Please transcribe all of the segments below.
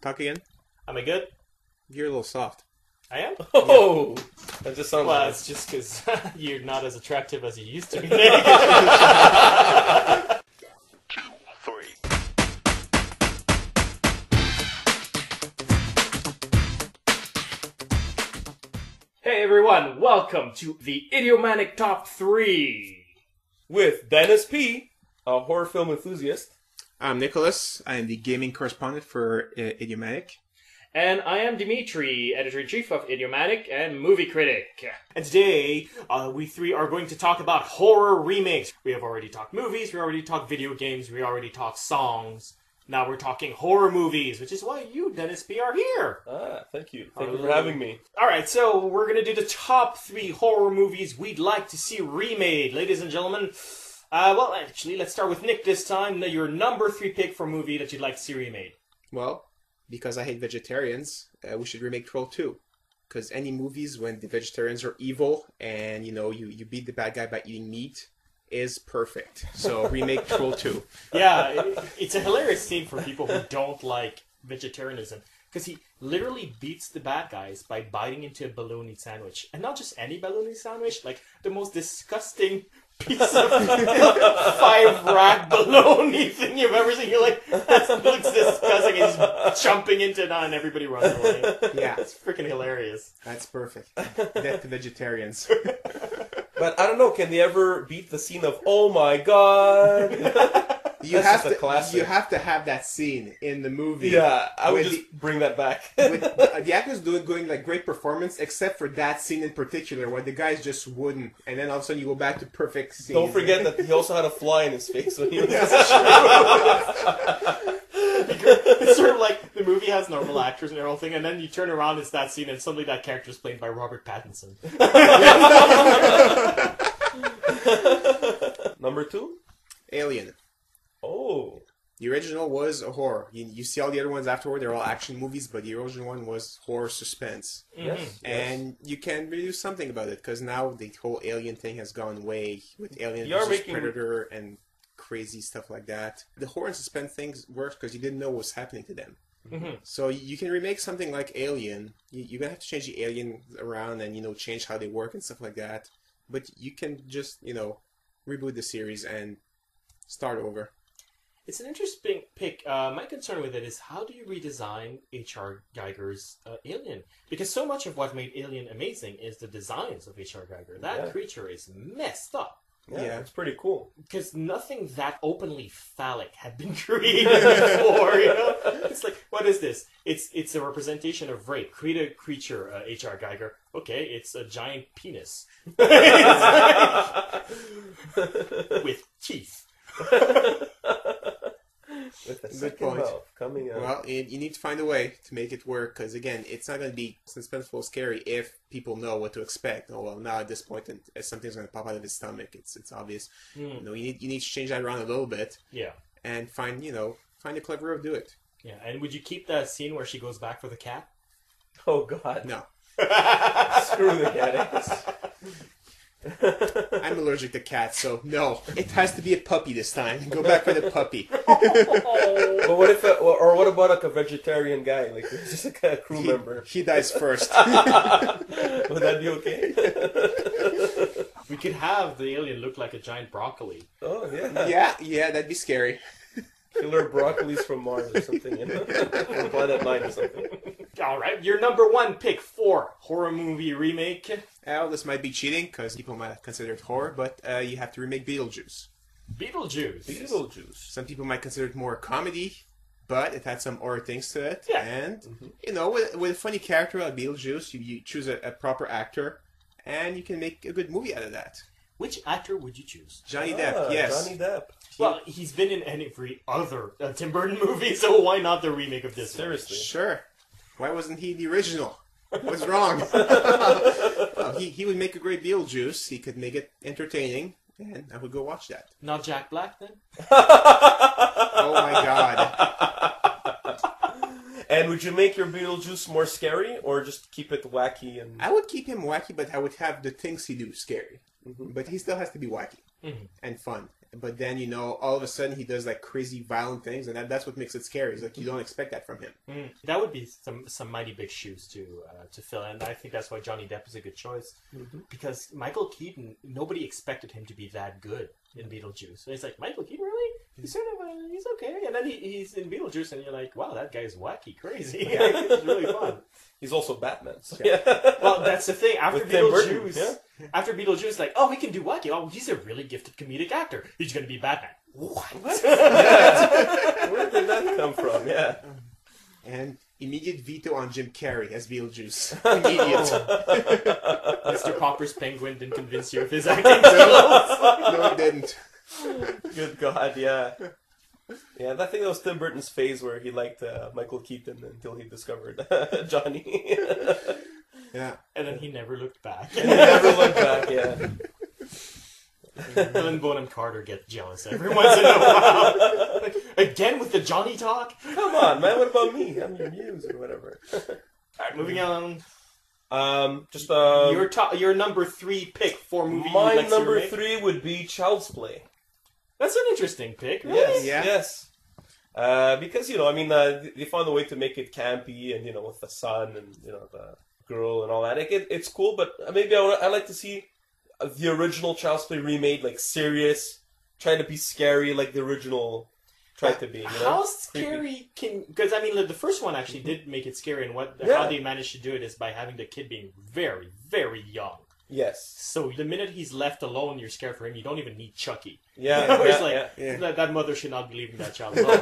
Talk again. Am I good? You're a little soft. I am? Oh! That just sounds Well, like... it's just because you're not as attractive as you used to be. 2, 3. Hey everyone, welcome to the Idiomatic Top 3. With Dennis P., a horror film enthusiast. I'm Nicholas. I am the gaming correspondent for Idiomatic. And I am Dimitri, editor-in-chief of Idiomatic and movie critic. And today, we three are going to talk about horror remakes. We have already talked movies, we already talked video games, we already talked songs. Now we're talking horror movies, which is why you, Dennis P., are here. Ah, thank you. Thank you for having me. Alright, so we're going to do the top 3 horror movies we'd like to see remade. Ladies and gentlemen, well, actually, let's start with Nick this time. Your number 3 pick for a movie that you'd like to see remade. Well, because I hate vegetarians, we should remake Troll 2. Because any movies when the vegetarians are evil and, you know, you beat the bad guy by eating meat is perfect. So remake Troll 2. Yeah, it's a hilarious scene for people who don't like vegetarianism. Because he literally beats the bad guys by biting into a bologna sandwich. And not just any bologna sandwich, like the most disgusting piece of 5-rack bologna thing you've ever seen. You're like, that looks disgusting. And he's jumping into it and everybody runs away. Yeah. It's freaking hilarious. That's perfect. Death to vegetarians. But I don't know, can they ever beat the scene of, oh my god? You have to have that scene in the movie. Yeah, I would just bring that back. With the actors going like great performance, except for that scene in particular where the guys just wouldn't, and then all of a sudden you go back to perfect scene. Don't forget that he also had a fly in his face when he was... It's sort of like the movie has normal actors and everything, and then you turn around, it's that scene, and suddenly that character is played by Robert Pattinson. Number 2? Alien. Oh. The original was a horror. You see all the other ones afterward, they're all action movies, but the original one was horror suspense. Yes. And you can really do something about it, because now the whole Alien thing has gone way with Alien versus Predator and crazy stuff like that. The horror and suspense things works because you didn't know what was happening to them. Mm-hmm. So you can remake something like Alien. You're going to have to change the aliens around and, change how they work and stuff like that. But you can just, reboot the series and start over. It's an interesting pick. My concern with it is how do you redesign H.R. Geiger's Alien? Because so much of what made Alien amazing is the designs of H.R. Geiger. That creature is messed up. Yeah, it's pretty cool. Because nothing that openly phallic had been created before, It's like, what is this? It's a representation of rape. Create a creature, H.R. Geiger. Okay, it's a giant penis. With teeth. With the Good second point. mouth coming out. Well, you need to find a way to make it work, because again, it's not going to be suspenseful scary if people know what to expect. Oh well, now at this point, something's going to pop out of his stomach. It's obvious. You need to change that around a little bit. Yeah. And find a clever way to do it. Yeah. And would you keep that scene where she goes back for the cat? Oh God. No. Screw the cat. I'm allergic to cats, so no. It has to be a puppy this time. Go back for the puppy. But what if, or what about like a vegetarian guy, like just like a crew member? He dies first. Would that be okay? We could have the alien look like a giant broccoli. Oh yeah. Yeah, that'd be scary. Killer broccolis from Mars or something, From Planet 9 or something. Alright, your number 1 pick for horror movie remake. Well, this might be cheating, because people might consider it horror, but you have to remake Beetlejuice. Beetlejuice. Some people might consider it more a comedy, but it had some horror things to it. Yeah. And, with a funny character like Beetlejuice, you choose a proper actor, and you can make a good movie out of that. Which actor would you choose? Johnny Depp, yes. Johnny Depp. Well, he's been in every other Tim Burton movie, so why not the remake of this Seriously. one? Sure. Why wasn't he the original? What's wrong? Well, he would make a great Beetlejuice. He could make it entertaining, and I would go watch that. Not Jack Black, then? Oh my God. And would you make your Beetlejuice more scary, or just keep it wacky? And I would keep him wacky, but I would have the things he do scary. But he still has to be wacky and fun. But then, you know, all of a sudden he does like crazy violent things, and that's what makes it scary. It's like you don't expect that from him. That would be some mighty big shoes to fill, and I think that's why Johnny Depp is a good choice. Because Michael Keaton, nobody expected him to be that good in Beetlejuice. So it's like, Michael Keaton, really? He's sort of he's okay, and then he's in Beetlejuice, and you're like, wow, that guy's wacky, crazy. It's really fun. He's also Batman. So. Well, that's the thing. After Beetlejuice, like, oh, he can do wacky. Oh, he's a really gifted comedic actor. He's going to be Batman. What? Where did that come from? Yeah. And immediate veto on Jim Carrey as Beetlejuice. Immediate. Mr. Popper's Penguin didn't convince you of his acting skills. No, he didn't. Good God, yeah. Yeah, I think that was Tim Burton's phase where he liked Michael Keaton until he discovered Johnny. Yeah. And then he never looked back. Yeah. Helen Bonham Carter gets jealous every once in a while. Like, again with the Johnny talk? Come on, man, what about me? I'm your muse or whatever. Alright, moving on. Your number 3 pick for movie. My number 3 would be Child's Play. That's an interesting pick, really? Yes. Because, you know, I mean, they found a way to make it campy and, you know, with the son and, you know, the girl and all that. It's cool, but maybe I'd like to see the original Child's Play remade, like, serious, trying to be scary like the original tried to be, you know? How scary can... Because, I mean, the first one actually did make it scary, and how they managed to do it is by having the kid being very, very young. Yes. So the minute he's left alone, you're scared for him. You don't even need Chucky. Yeah. That mother should not be leaving that child alone.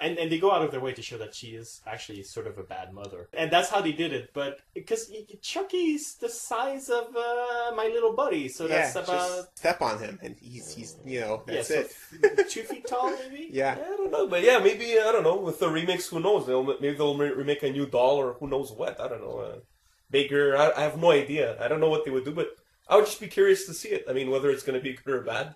And they go out of their way to show that she is actually sort of a bad mother. And that's how they did it. But because Chucky's the size of my little buddy, so that's about... just step on him, and he's you know, that's it. 2 feet tall, maybe? Yeah. I don't know, but yeah, maybe, I don't know, with the remakes, who knows? Maybe they'll remake a new doll or who knows what, I don't know. Bigger, I have no idea. I don't know what they would do, but I would just be curious to see it. I mean, whether it's going to be good or bad.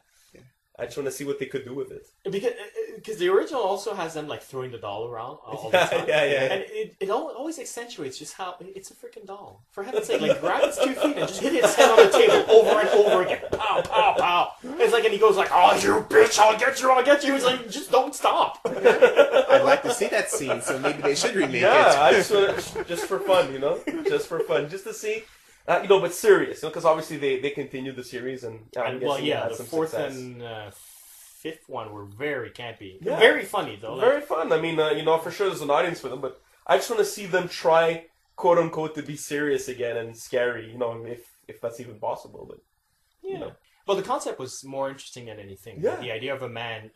I just want to see what they could do with it. Because the original also has them, like, throwing the doll around all the time. Yeah. And it always accentuates just how it's a freaking doll. For heaven's sake, like, grab its 2 feet and just hit its head on the table over and over again. Pow, pow, pow. It's like, and he goes like, oh, you bitch, I'll get you. He's like, just don't stop. I'd like to see that scene, so maybe they should remake it. I just for fun, you know? Just for fun. Just to see... you know, but serious, you know, because obviously they continued the series and the fourth and fifth one were very campy, very funny though. Very fun. I mean, you know, for sure there's an audience for them, but I just want to see them try, quote unquote, to be serious again and scary. You know, if that's even possible. But you know. Well, the concept was more interesting than anything. Yeah. The idea of a man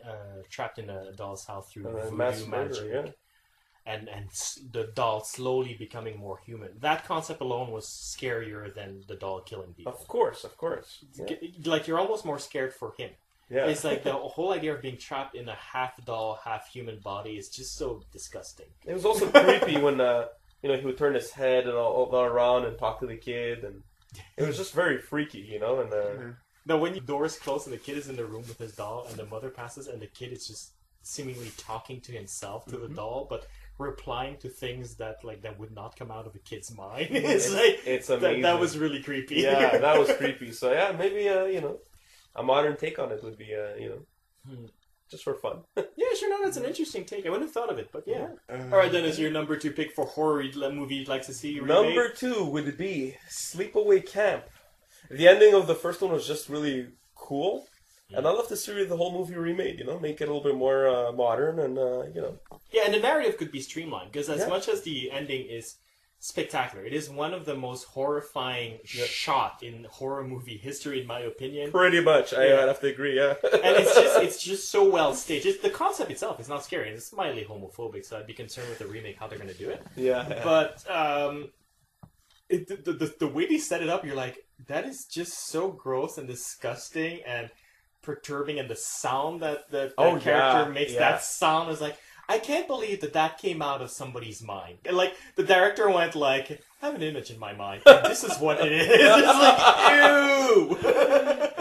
trapped in a doll's house through voodoo mass magic. murder, And the doll slowly becoming more human. That concept alone was scarier than the doll killing people. Of course. Yeah. Like, you're almost more scared for him. Yeah. It's like the whole idea of being trapped in a half doll, half human body is just so disgusting. It was also creepy when you know, he would turn his head and all around and talk to the kid, and it was just very freaky, you know. And now, when the door is closed and the kid is in the room with his doll, and the mother passes, and the kid is just seemingly talking to himself, to the doll, but replying to things that would not come out of a kid's mind. It's amazing. That was really creepy. Yeah, that was creepy. So yeah, maybe you know, a modern take on it would be you know, just for fun. Yeah, sure. No, that's an interesting take. I wouldn't have thought of it, but yeah. All right, then, is your number 2 pick for horror movie you'd like to see remade? Number 2 would be Sleepaway Camp. The ending of the first one was just really cool. And I love to see the whole movie remade, you know, make it a little bit more modern and, you know. Yeah, and the narrative could be streamlined, because as much as the ending is spectacular, it is one of the most horrifying shot in horror movie history, in my opinion. Pretty much, I'd have to agree, yeah. And it's just so well staged. The concept itself is not scary, it's mildly homophobic, so I'd be concerned with the remake, how they're going to do it. Yeah. But the way they set it up, you're like, that is just so gross and disgusting and perturbing, and the sound that character makes, that sound is like, I can't believe that came out of somebody's mind. And like, the director went like, I have an image in my mind, and this is what it is. It's like, ew!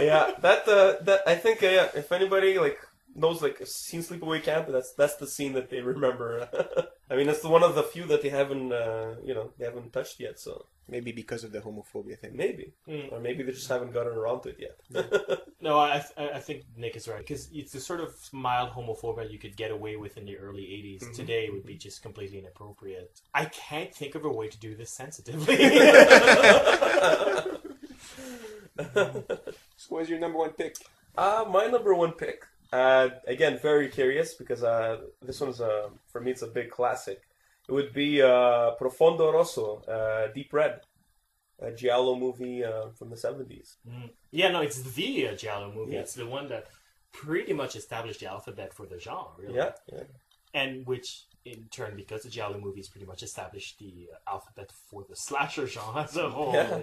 Yeah, that I think, if anybody, like, knows, like, seen Sleepaway Camp, that's the scene that they remember. I mean, it's one of the few that they haven't, they haven't touched yet. So Maybe because of the homophobia thing. maybe, or maybe they just haven't gotten around to it yet. No, I think Nick is right, because it's the sort of mild homophobia you could get away with in the early 80s. Mm-hmm. Today would be just completely inappropriate. I can't think of a way to do this sensitively. So what's your number one pick? My number one pick, again, very curious, because this one's, for me, it's a big classic. It would be Profondo Rosso, Deep Red, a giallo movie from the 70s. Yeah, no, it's the giallo movie. Yeah. It's the one that pretty much established the alphabet for the genre, really. Yeah. And which, in turn, because the giallo movies pretty much established the alphabet for the slasher genre as a whole. Yeah.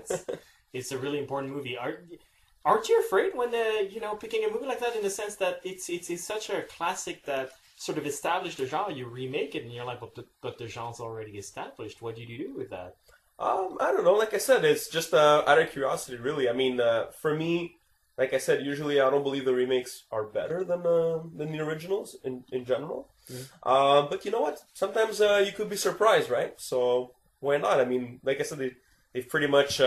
It's a really important movie. Aren't you afraid when picking a movie like that, in the sense that it's such a classic that sort of established the genre, you remake it and you're like, but the genre's already established. What did you do with that? I don't know. Like I said, it's just out of curiosity, really. I mean, for me, like I said, usually I don't believe the remakes are better than the originals in general. Mm-hmm. But you know what? Sometimes you could be surprised, right? So why not? I mean, like I said, they've pretty much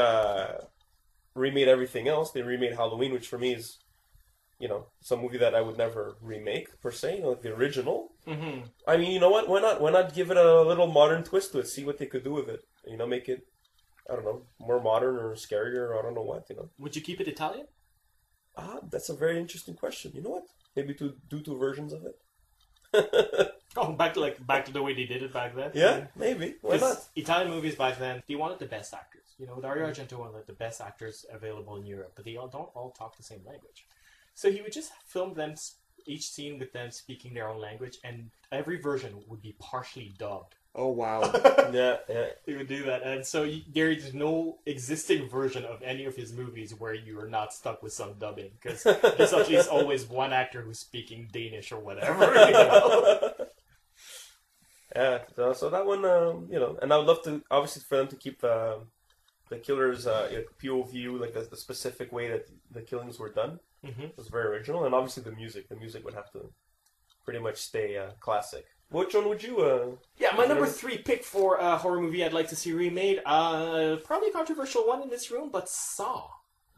remade everything else. They remade Halloween, which for me is, some movie that I would never remake per se, like the original. Mm-hmm. I mean, you know what? Why not? Why not give it a little modern twist to it? See what they could do with it. Make it, I don't know, more modern or scarier, or I don't know what. Would you keep it Italian? That's a very interesting question. You know what? Maybe to do two versions of it. Oh, back to the way they did it back then. Yeah, maybe. Why not? Italian movies back then, they wanted the best actors. Dario Argento wanted the best actors available in Europe, but they don't all talk the same language. So he would just film them, each scene with them speaking their own language, and every version would be partially dubbed. Oh, wow. Yeah. He would do that, and so there is no existing version of any of his movies where you are not stuck with some dubbing, because there's at least always one actor who's speaking Danish or whatever. Yeah, so that one, and I would love to, obviously, for them to keep the killer's POV, like the specific way that the killings were done. Mm-hmm. It was very original, and obviously the music would have to pretty much stay classic. Which one would you? My number 3 pick for a horror movie I'd like to see remade. Probably a controversial one in this room, but Saw.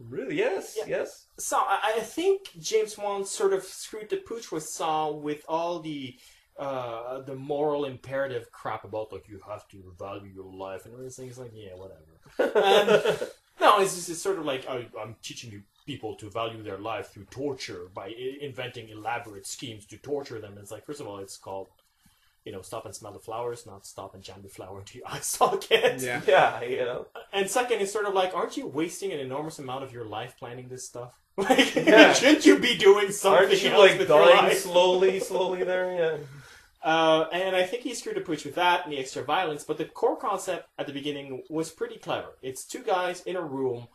Really? Yes. Yeah. Yes. Saw. I think James Wan sort of screwed the pooch with Saw, with all the moral imperative crap about, like, you have to value your life and everything. It's like, yeah, whatever. No, it's sort of like, I'm teaching you people to value their life through torture by inventing elaborate schemes to torture them. It's like, first of all, it's called, stop and smell the flowers, not stop and jam the flower into your eye socket. Yeah. And second, it's sort of like, aren't you wasting an enormous amount of your life planning this stuff? Like, shouldn't you be doing something Aren't you, else like, with your dying life? slowly there? Yeah. And I think he screwed a pooch with that and the extra violence, but the core concept at the beginning was pretty clever. It's two guys in a room,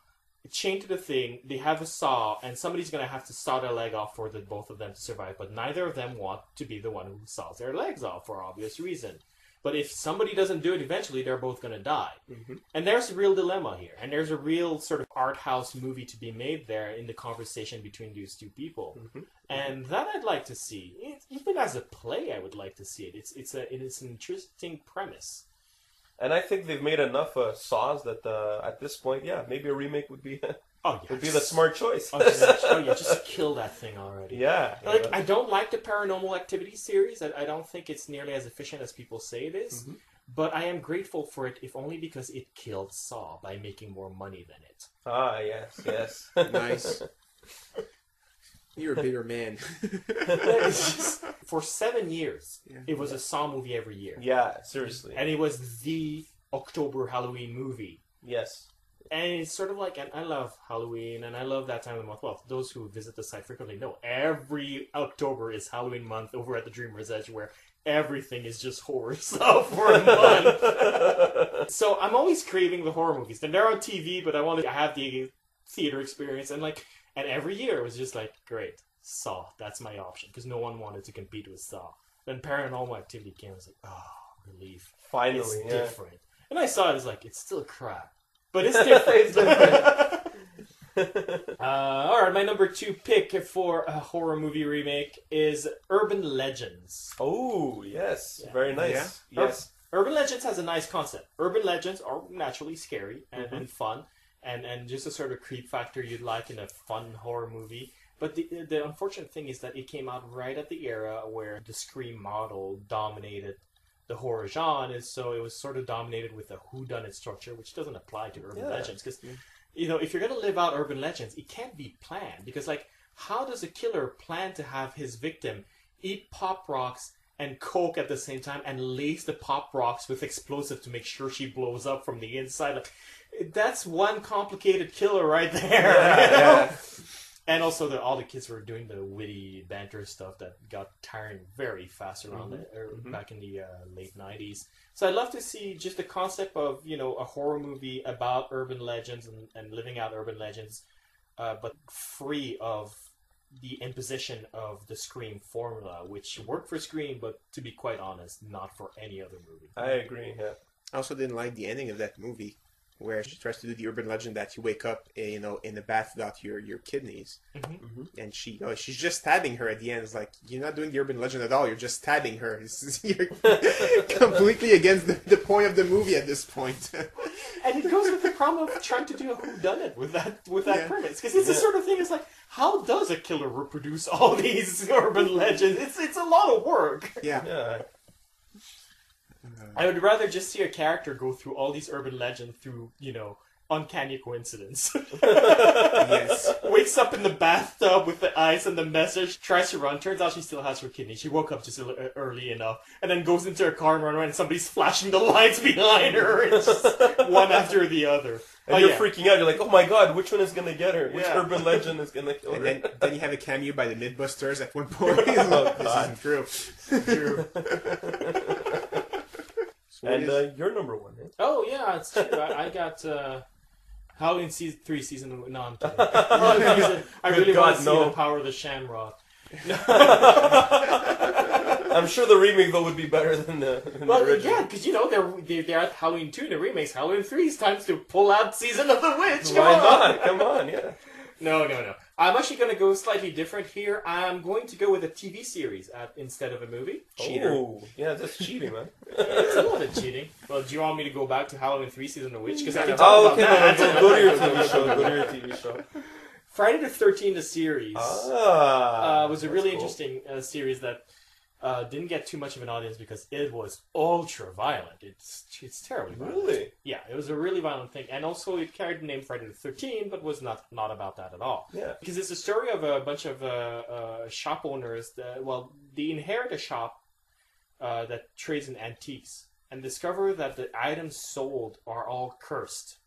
chained to the thing, they have a saw, and somebody's going to have to saw their leg off for the both of them to survive, but neither of them want to be the one who saws their legs off for obvious reason. But if somebody doesn't do it eventually, they're both going to die. Mm-hmm. And there's a real dilemma here, and there's a real sort of art house movie to be made there in the conversation between these two people. Mm-hmm. And that I'd like to see. Even as a play, I would like to see it. It's an interesting premise. And I think they've made enough Saws that at this point, maybe a remake would be would be the smart choice. Just kill that thing already. Yeah. I don't like the Paranormal Activity series. I don't think it's nearly as efficient as people say it is. Mm-hmm. But I am grateful for it, if only because it killed Saw by making more money than it. Ah, yes. Nice. You're a bigger man. For 7 years, it was a Saw movie every year. Yeah, seriously. And it was the October Halloween movie. Yes. And it's sort of like, and I love Halloween, and I love that time of the month. Well, those who visit the site frequently know every October is Halloween month over at the Dreamer's Edge, where everything is just horror stuff for a month. So I'm always craving the horror movies. And they're on TV, but I want to have the theater experience. And every year it was just like, great, Saw, that's my option. Because no one wanted to compete with Saw. Then Paranormal Activity came, I was like, oh, relief. Finally, it's different. And I saw it, I was like, it's still crap. But it's different. It's different. All right, my number 2 pick for a horror movie remake is Urban Legends. Oh, yes. Yeah. Very nice. Yeah. Yes. Urban Legends has a nice concept. Urban Legends are naturally scary and fun, and just a sort of creep factor you'd like in a fun horror movie. But the unfortunate thing is that it came out right at the era where the Scream model dominated the horror genre, so it was sort of dominated with a whodunit structure, which doesn't apply to Urban Legends. Because, if you're going to live out Urban Legends, it can't be planned. Because, how does a killer plan to have his victim eat Pop Rocks and coke at the same time and lace the Pop Rocks with explosive to make sure she blows up from the inside? That's one complicated killer right there. Yeah. And also, all the kids were doing the witty banter stuff that got tiring very fast around back in the late 90s. So I'd love to see just the concept of, a horror movie about urban legends and living out urban legends, but free of the imposition of the Scream formula, which worked for Scream, but to be quite honest, not for any other movie. I agree, yeah. I also didn't like the ending of that movie, where she tries to do the urban legend that you wake up, in the bath without your kidneys, and she's just stabbing her at the end. It's like, you're not doing the urban legend at all. You're just stabbing her. You're completely against the point of the movie at this point. And it goes with the problem of trying to do a whodunit with that premise, because it's the sort of thing. It's like, how does a killer reproduce all these urban legends? It's a lot of work. Yeah. I would rather just see a character go through all these urban legends through, uncanny coincidence. Yes. Wakes up in the bathtub with the ice and the message, tries to run, turns out she still has her kidney. She woke up just early enough, and then goes into her car and runs away, and somebody's flashing the lights behind her. It's just one after the other. And you're freaking out. You're like, oh my god, which one is going to get her? Which Yeah. urban legend is going to kill her? And then you have a cameo by the Mythbusters at one point. This isn't true. True. And your number 1, eh? Oh, yeah, it's true. I got Halloween 3 season... No, I'm kidding. I really want to see The Power of the Shamrock. I'm sure the remake, though, would be better than the original. Yeah, because, they're at Halloween 2 and the remakes. Halloween 3 is time to pull out Season of the Witch. Why not? Come on, yeah. No. I'm actually going to go slightly different here. I'm going to go with a TV series instead of a movie. Oh, yeah, that's cheating, man. It's a little bit cheating. Well, do you want me to go back to Halloween 3 Season of the Witch? Because I can talk about that. Go to your TV show. Go to your TV show. Friday the 13th, the series, was a really interesting series that didn't get too much of an audience because it was ultra violent. It's terribly violent. Really? Yeah, it was a really violent thing. And also it carried the name Friday the 13th, but was not about that at all. Yeah. Because it's a story of a bunch of shop owners they inherit a shop that trades in antiques and discover that the items sold are all cursed.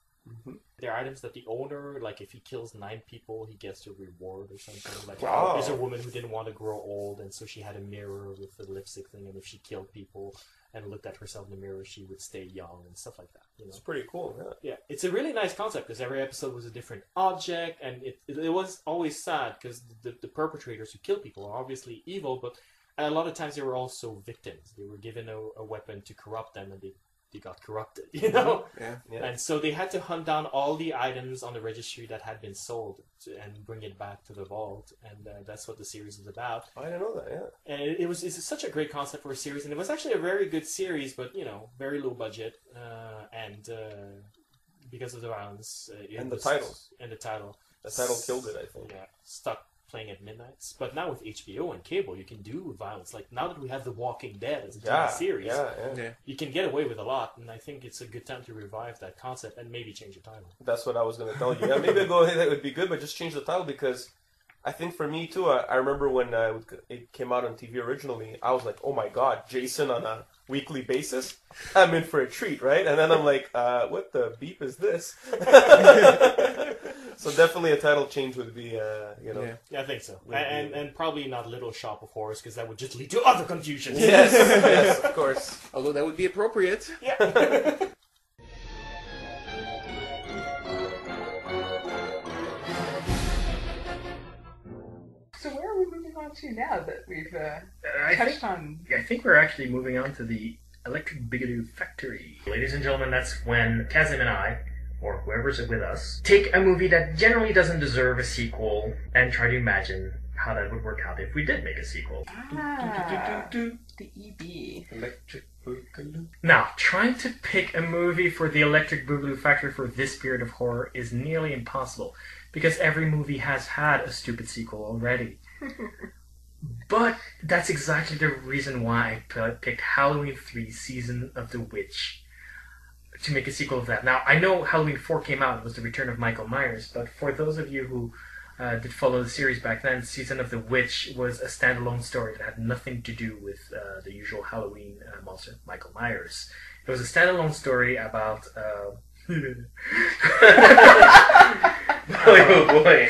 They're items that the owner, if he kills 9 people, he gets a reward or something. There's a woman who didn't want to grow old, and so she had a mirror with the lipstick thing, and if she killed people and looked at herself in the mirror, she would stay young and stuff like that. It's pretty cool, yeah. Yeah, it's a really nice concept because every episode was a different object, and it was always sad because the perpetrators who kill people are obviously evil, but a lot of times they were also victims. They were given a weapon to corrupt them, and they got corrupted, Yeah. And so they had to hunt down all the items on the registry that had been sold and bring it back to the vault, and that's what the series is about. I didn't know that, yeah. And it's such a great concept for a series, and it was actually a very good series, but very low budget, and because of the violence and the title. The title killed it, I think. Yeah, stuck playing at midnights. But now with HBO and cable, you can do violence. Now that we have The Walking Dead as a TV series, you can get away with a lot, and I think it's a good time to revive that concept and maybe change the title. That's what I was going to tell you. Yeah, maybe go ahead, that would be good, but just change the title because I think for me too, I remember when it came out on TV originally, I was like, oh my god, Jason on a weekly basis? I'm in for a treat, right? And then I'm like, what the beep is this? So definitely a title change would be, Yeah, I think so. And probably not Little Shop of Horrors, because that would just lead to other confusion. Yes, of course. Although that would be appropriate. Yeah. So where are we moving on to now that we've touched on... I think we're actually moving on to the Electric Boogaloo Factory. Ladies and gentlemen, that's when Kazim and I or whoever's with us, take a movie that generally doesn't deserve a sequel and try to imagine how that would work out if we did make a sequel. The EB. Electric Boogaloo. Now, trying to pick a movie for the Electric Boogaloo Factory for this period of horror is nearly impossible, because every movie has had a stupid sequel already. But that's exactly the reason why I picked Halloween 3 Season of the Witch to make a sequel of that. Now, I know Halloween 4 came out, it was the return of Michael Myers, but for those of you who did follow the series back then, Season of the Witch was a standalone story that had nothing to do with the usual Halloween monster, Michael Myers. It was a standalone story about... Oh boy.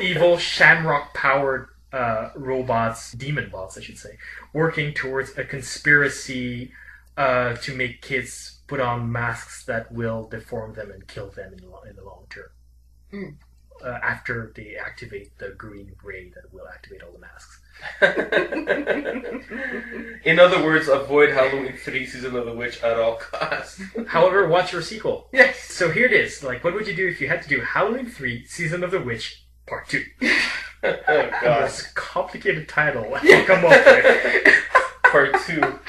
Evil shamrock-powered robots, demon bots, I should say, working towards a conspiracy to make kids put on masks that will deform them and kill them in the long term. After they activate the green ray that will activate all the masks. In other words, avoid Halloween 3 Season of the Witch at all costs. However, watch your sequel. Yes. So here it is. Like, what would you do if you had to do Halloween 3 Season of the Witch Part 2? Oh The god. most complicated title I can come up with. Part 2.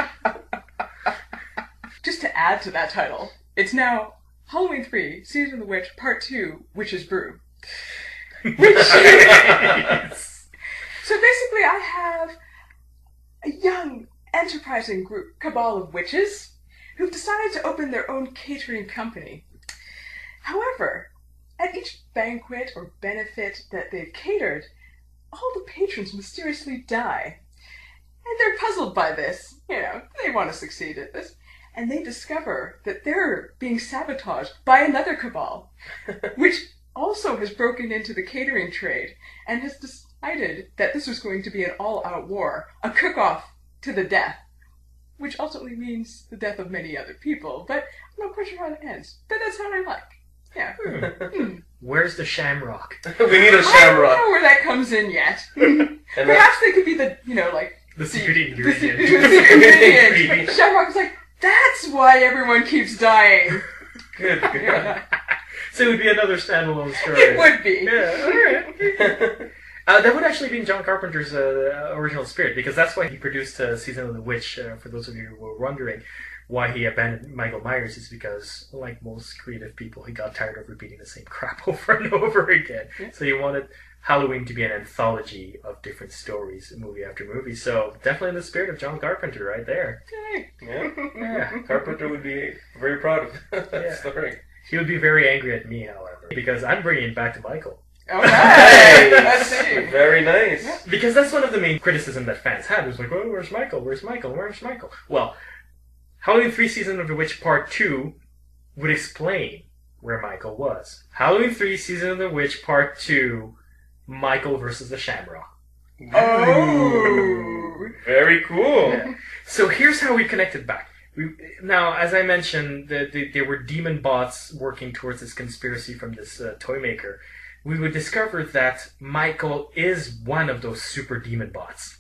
Just to add to that title, it's now Halloween 3, Season of the Witch, Part 2, Witch's Brew. So basically I have a young, enterprising group, cabal of witches, who've decided to open their own catering company. However, at each banquet or benefit that they've catered, all the patrons mysteriously die. And they're puzzled by this. You know, they want to succeed at this. And they discover that they're being sabotaged by another cabal, which also has broken into the catering trade and has decided that this was going to be an all-out war, a cook-off to the death, which ultimately means the death of many other people. But I'm not quite sure how it ends. But that's how I like. Yeah. Where's the shamrock? We need a I don't shamrock. know where that comes in yet. And Perhaps they could be the, like... The secret The ingredient. secret ingredient. Shamrock's like, that's why everyone keeps dying. Good. Yeah. So it would be another standalone story. It would be. Yeah, alright. That would actually be John Carpenter's original spirit, because that's why he produced Season of the Witch, for those of you who were wondering why he abandoned Michael Myers, is because, like most creative people, he got tired of repeating the same crap over and over again. Yeah. So he wanted Halloween to be an anthology of different stories, movie after movie. So definitely in the spirit of John Carpenter right there. Yeah. Carpenter would be very proud of that story. He would be very angry at me, however, because I'm bringing it back to Michael. Oh, nice! Let's see. Very nice. Because that's one of the main criticism that fans had. It was like, oh, where's Michael? Where's Michael? Where's Michael? Well, Halloween 3 Season of the Witch Part 2 would explain where Michael was. Halloween 3 Season of the Witch Part 2, Michael versus the Shamrock. Oh! Very cool. Yeah. So here's how we connected back. Now, as I mentioned, there were demon bots working towards this conspiracy from this toy maker. We would discover that Michael is one of those super demon bots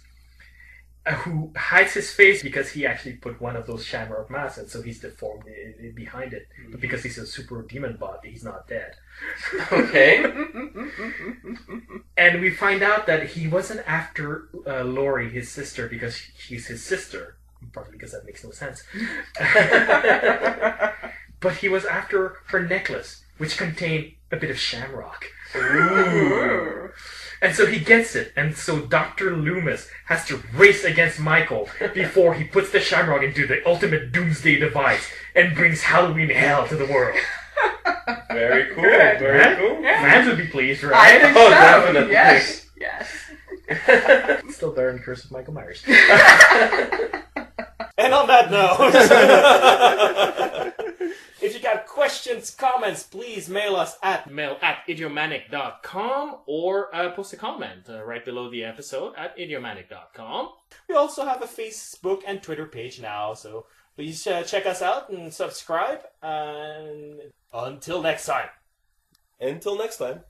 who hides his face because he actually put one of those shamrock masks in, so he's deformed behind it. But because he's a super demon bot, he's not dead. Okay. And we find out that he wasn't after Lori, his sister, because she's his sister. Probably because that makes no sense. But he was after her necklace, which contained a bit of shamrock. Ooh. And so he gets it, and so Dr. Loomis has to race against Michael before he puts the shamrock into the ultimate doomsday device and brings Halloween hell to the world. Very cool. Good, Very right? cool. Fans would be pleased, I right? think Oh, so. definitely. Yes. Yes. Still there in Curse of Michael Myers. And on that note, if you got questions, comments, please mail us at mail@idiomanic.com or post a comment right below the episode at idiomanic.com. We also have a Facebook and Twitter page now, so please check us out and subscribe. And until next time. Until next time.